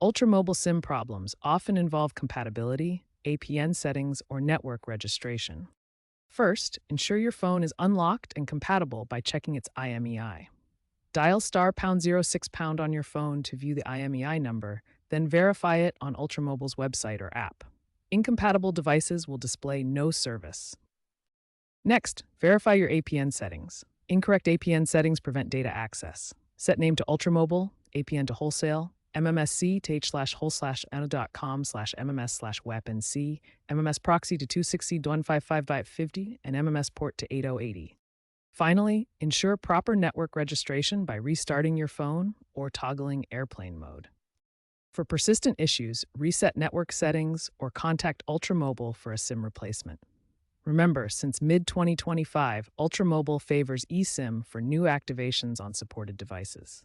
Ultramobile SIM problems often involve compatibility, APN settings, or network registration. First, ensure your phone is unlocked and compatible by checking its IMEI. Dial star pound 06 pound on your phone to view the IMEI number, then verify it on Ultramobile's website or app. Incompatible devices will display no service. Next, verify your APN settings. Incorrect APN settings prevent data access. Set name to Ultramobile, APN to wholesale, MMSC to h/wholesale.com/MMS/WEPNC, MMS proxy to 260.155.50, and MMS port to 8080. Finally, ensure proper network registration by restarting your phone or toggling airplane mode. For persistent issues, reset network settings or contact Ultramobile for a SIM replacement. Remember, since mid-2025, Ultramobile favors eSIM for new activations on supported devices.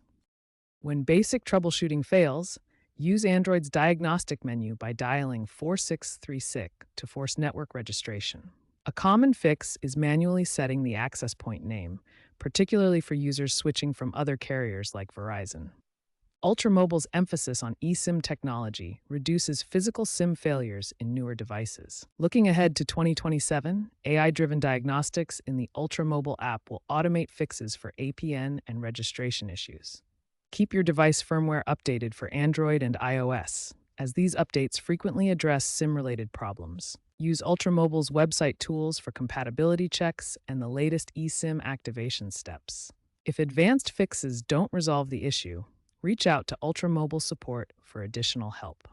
When basic troubleshooting fails, use Android's diagnostic menu by dialing 4636 to force network registration. A common fix is manually setting the access point name, particularly for users switching from other carriers like Verizon. Ultramobile's emphasis on eSIM technology reduces physical SIM failures in newer devices. Looking ahead to 2027, AI-driven diagnostics in the Ultramobile app will automate fixes for APN and registration issues. Keep your device firmware updated for Android and iOS, as these updates frequently address SIM-related problems. Use Ultramobile's website tools for compatibility checks and the latest eSIM activation steps. If advanced fixes don't resolve the issue, reach out to Ultramobile support for additional help.